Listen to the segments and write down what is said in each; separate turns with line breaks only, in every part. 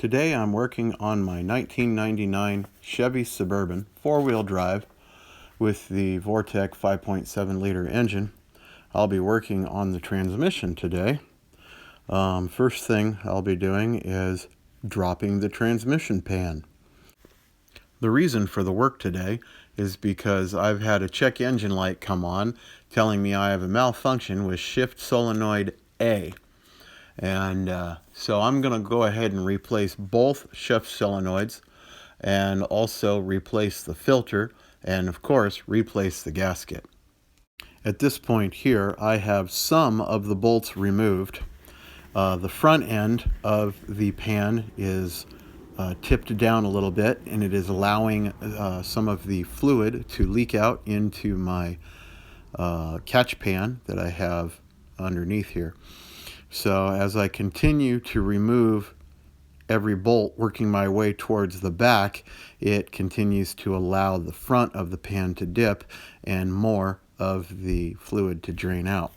Today I'm working on my 1999 Chevy Suburban 4-wheel drive with the Vortec 5.7 liter engine. I'll be working on the transmission today. First thing I'll be doing is dropping the transmission pan. The reason for the work today is because I've had a check engine light come on telling me I have a malfunction with shift solenoid A. And so I'm going to go ahead and replace both shift solenoids and also replace the filter and of course replace the gasket. At this point here I have some of the bolts removed. The front end of the pan is tipped down a little bit, and it is allowing some of the fluid to leak out into my catch pan that I have underneath here. So as I continue to remove every bolt, working my way towards the back, it continues to allow the front of the pan to dip and more of the fluid to drain out.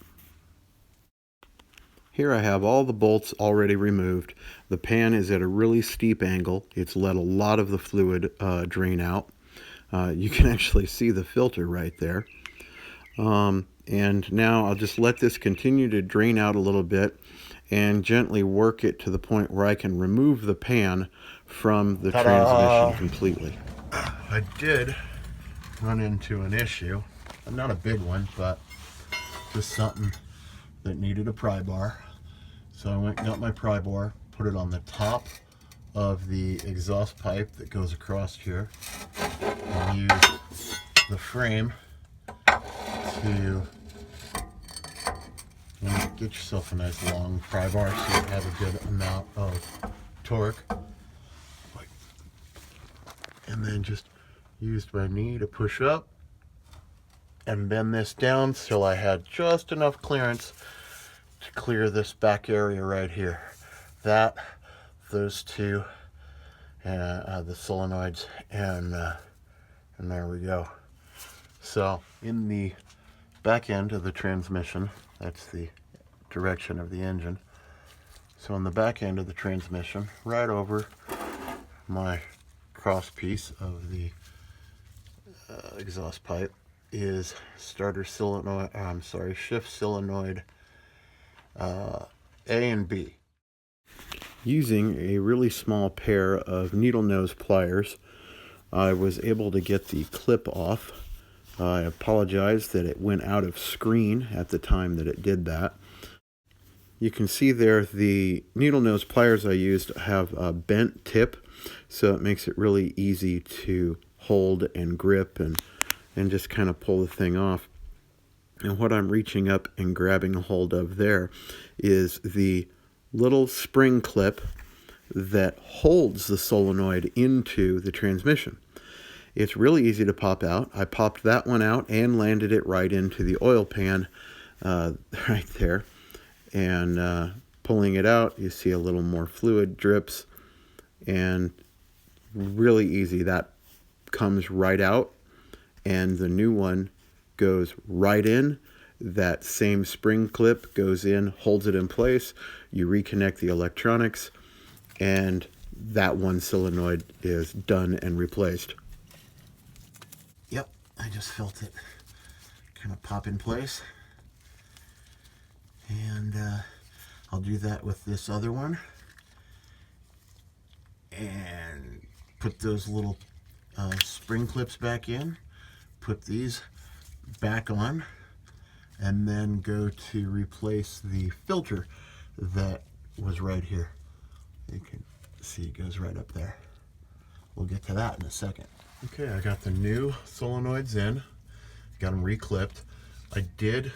Here I have all the bolts already removed. The pan is at a really steep angle. It's let a lot of the fluid drain out. You can actually see the filter right there. And now I'll just let this continue to drain out a little bit and gently work it to the point where I can remove the pan from the transmission completely. I did run into an issue. Not a big one, but just something that needed a pry bar. So I went and got my pry bar, put it on the top of the exhaust pipe that goes across here, and used the frame to get yourself a nice long pry bar so you have a good amount of torque. And then just used my knee to push up and bend this down till I had just enough clearance to clear this back area right here. Those two, the solenoids, and there we go. So in the back end of the transmission, that's the direction of the engine. So on the back end of the transmission, right over my cross piece of the exhaust pipe, is shift solenoid A and B. Using a really small pair of needle nose pliers, I was able to get the clip off. I apologize that it went out of screen at the time that it did that. You can see there the needle nose pliers I used have a bent tip, so it makes it really easy to hold and grip and just kind of pull the thing off. And what I'm reaching up and grabbing a hold of there is the little spring clip that holds the solenoid into the transmission. It's really easy to pop out. I popped that one out and landed it right into the oil pan right there. And pulling it out, you see a little more fluid drips, and really easy. That comes right out, and the new one goes right in. That same spring clip goes in, holds it in place. You reconnect the electronics, and that one solenoid is done and replaced. Yep, I just felt it kind of pop in place. And I'll do that with this other one. And put those little spring clips back in. Put these back on. And then go to replace the filter that was right here. You can see it goes right up there. We'll get to that in a second. Okay, I got the new solenoids in. Got them reclipped. I did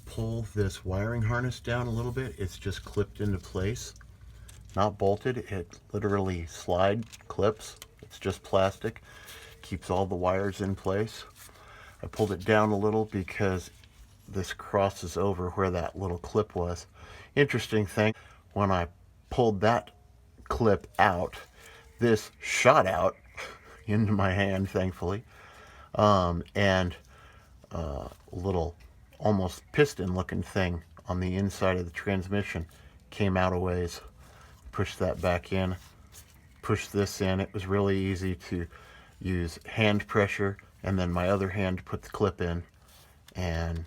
pull this wiring harness down a little bit. It's just clipped into place. Not bolted. It literally slide clips. It's just plastic. Keeps all the wires in place. I pulled it down a little because this crosses over where that little clip was. Interesting thing, when I pulled that clip out, this shot out into my hand, thankfully, and a little almost piston looking thing on the inside of the transmission came out a ways. Push that back in, push this in. It was really easy to use hand pressure, and then my other hand put the clip in, and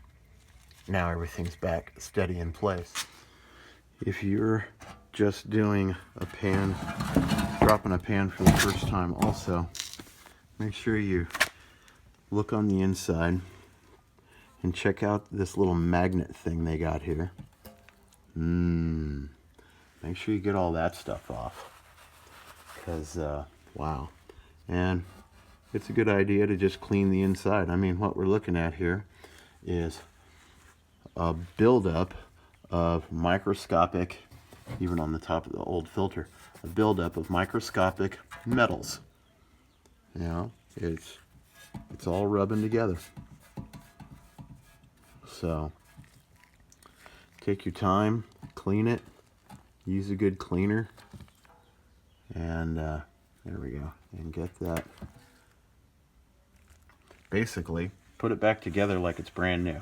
now everything's back steady in place. If you're just doing a pan, dropping a pan for the first time also, make sure you look on the inside and check out this little magnet thing they got here. Make sure you get all that stuff off, because wow. And it's a good idea to just clean the inside. I mean, what we're looking at here is a buildup of microscopic, even on the top of the old filter, a buildup of microscopic metals. You know, it's all rubbing together. So take your time, clean it, use a good cleaner, and there we go, and get that. Basically, put it back together like it's brand new.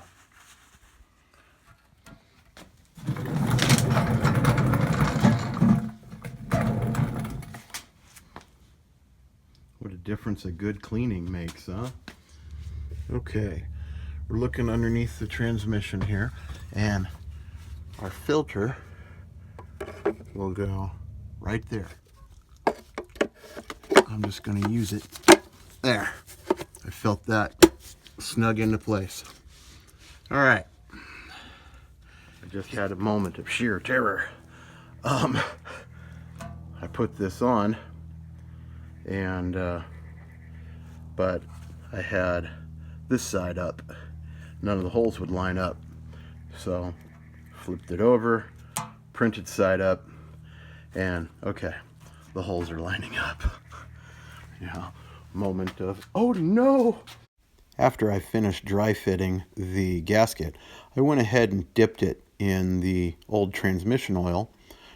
What a difference a good cleaning makes, huh? Okay, we're looking underneath the transmission here, and our filter will go right there. I'm just going to use it. There. I felt that snug into place. All right. I just had a moment of sheer terror. I put this on, and but I had this side up. None of the holes would line up, so flipped it over, printed side up, and okay, the holes are lining up. Yeah, moment of, oh no! After I finished dry fitting the gasket, I went ahead and dipped it in the old transmission oil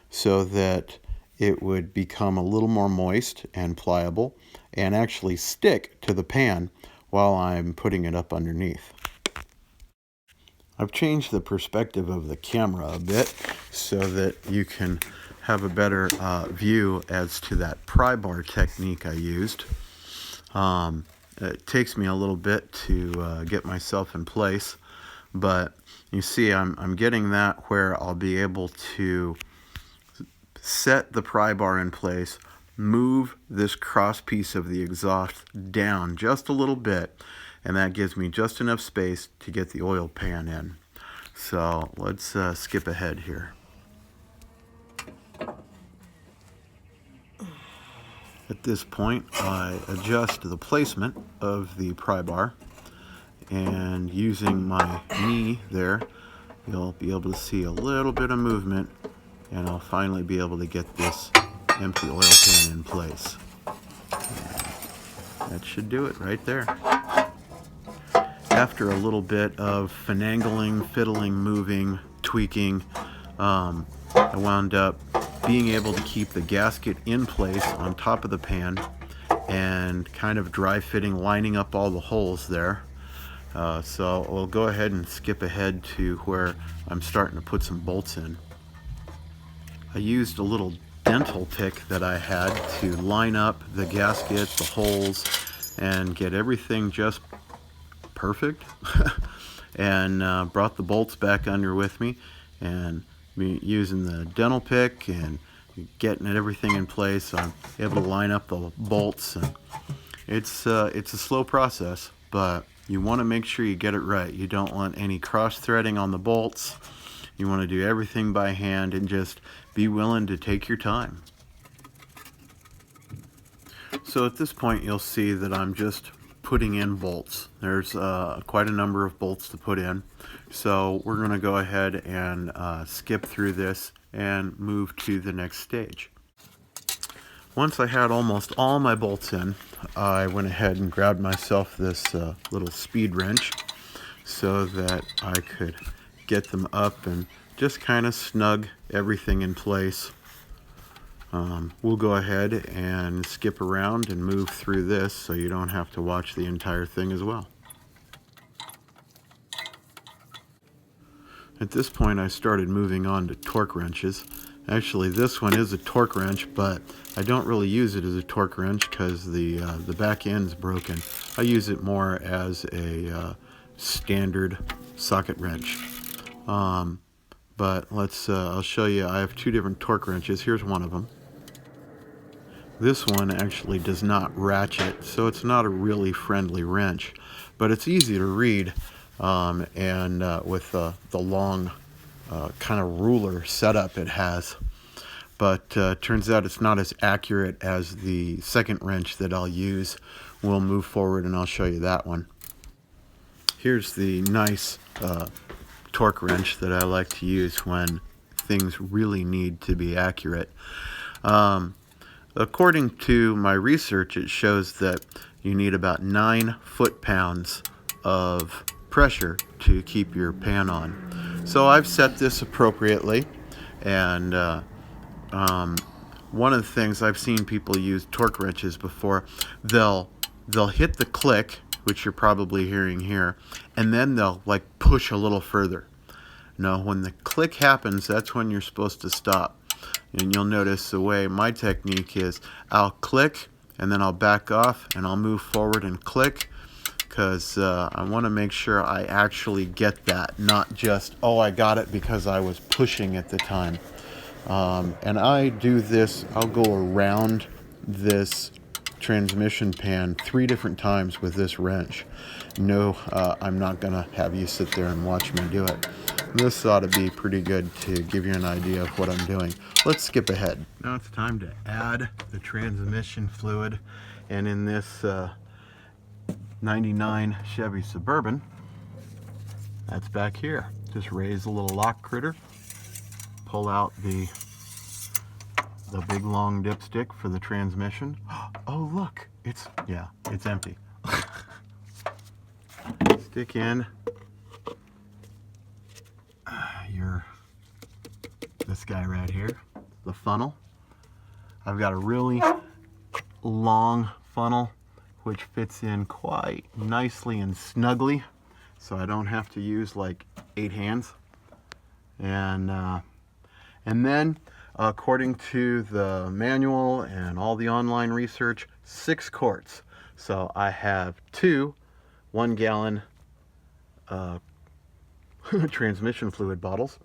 so that it would become a little more moist and pliable and actually stick to the pan while I'm putting it up underneath. I've changed the perspective of the camera a bit so that you can have a better view as to that pry bar technique I used. It takes me a little bit to get myself in place, but you see I'm getting that where I'll be able to set the pry bar in place, move this cross piece of the exhaust down just a little bit, and that gives me just enough space to get the oil pan in. So let's skip ahead here. At this point, I adjust the placement of the pry bar, and using my knee there, you'll be able to see a little bit of movement, and I'll finally be able to get this empty oil pan in place. That should do it right there. After a little bit of finagling, fiddling, moving, tweaking, I wound up being able to keep the gasket in place on top of the pan and kind of dry fitting, lining up all the holes there. So we'll go ahead and skip ahead to where I'm starting to put some bolts in. I used a little dental pick that I had to line up the gasket, the holes, and get everything just perfect. And brought the bolts back under with me, and using the dental pick and getting everything in place, I'm able to line up the bolts. And it's a slow process, but you want to make sure you get it right. You don't want any cross threading on the bolts. You want to do everything by hand and just be willing to take your time. So at this point, you'll see that I'm just putting in bolts. There's quite a number of bolts to put in. So we're going to go ahead and skip through this and move to the next stage. Once I had almost all my bolts in, I went ahead and grabbed myself this little speed wrench so that I could get them up and just kind of snug everything in place. We'll go ahead and skip around and move through this so you don't have to watch the entire thing as well. At this point, I started moving on to torque wrenches, Actually, this one is a torque wrench, but I don't really use it as a torque wrench because the back end's broken. I use it more as a standard socket wrench. But I'll show you. I have two different torque wrenches. Here's one of them. This one actually does not ratchet, so it's not a really friendly wrench, but it's easy to read, and with the long kind of ruler setup it has. But turns out it's not as accurate as the second wrench that I'll use. We'll move forward and I'll show you that one. Here's the nice torque wrench that I like to use when things really need to be accurate. According to my research, it shows that you need about 9 foot-pounds of pressure to keep your pan on. So I've set this appropriately, and one of the things I've seen people use torque wrenches before, they'll hit the click, which you're probably hearing here, and then they'll like push a little further. No, when the click happens, that's when you're supposed to stop. And you'll notice the way my technique is, I'll click and then I'll back off and I'll move forward and click, because I want to make sure I actually get that, not just, oh, I got it because I was pushing at the time. And I do this, I'll go around this transmission pan 3 different times with this wrench. No, I'm not going to have you sit there and watch me do it. This ought to be pretty good to give you an idea of what I'm doing. Let's skip ahead. Now it's time to add the transmission fluid. And in this 99 Chevy Suburban, that's back here. Just raise the little lock critter, pull out the big long dipstick for the transmission. Oh look, it's empty. Stick in this guy right here, the funnel. I've got a really long funnel which fits in quite nicely and snugly, so I don't have to use like 8 hands. And then according to the manual and all the online research, 6 quarts. So I have 2 1-gallon transmission fluid bottles.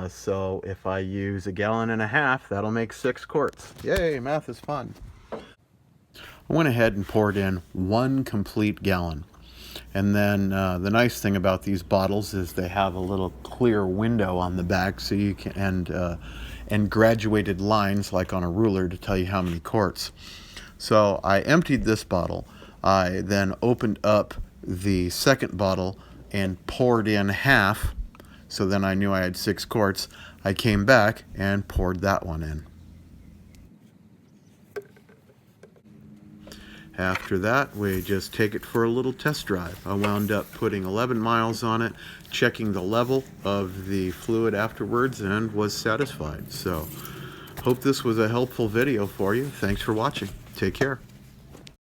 So if I use 1.5 gallons, that'll make 6 quarts. Yay, math is fun. I went ahead and poured in 1 complete gallon. And then the nice thing about these bottles is they have a little clear window on the back, so you can, and graduated lines like on a ruler to tell you how many quarts. So I emptied this bottle. I then opened up the second bottle and poured in half. So then I knew I had 6 quarts. I came back and poured that one in. After that, we just take it for a little test drive. I wound up putting 11 miles on it, checking the level of the fluid afterwards, and was satisfied. So, hope this was a helpful video for you. Thanks for watching. Take care.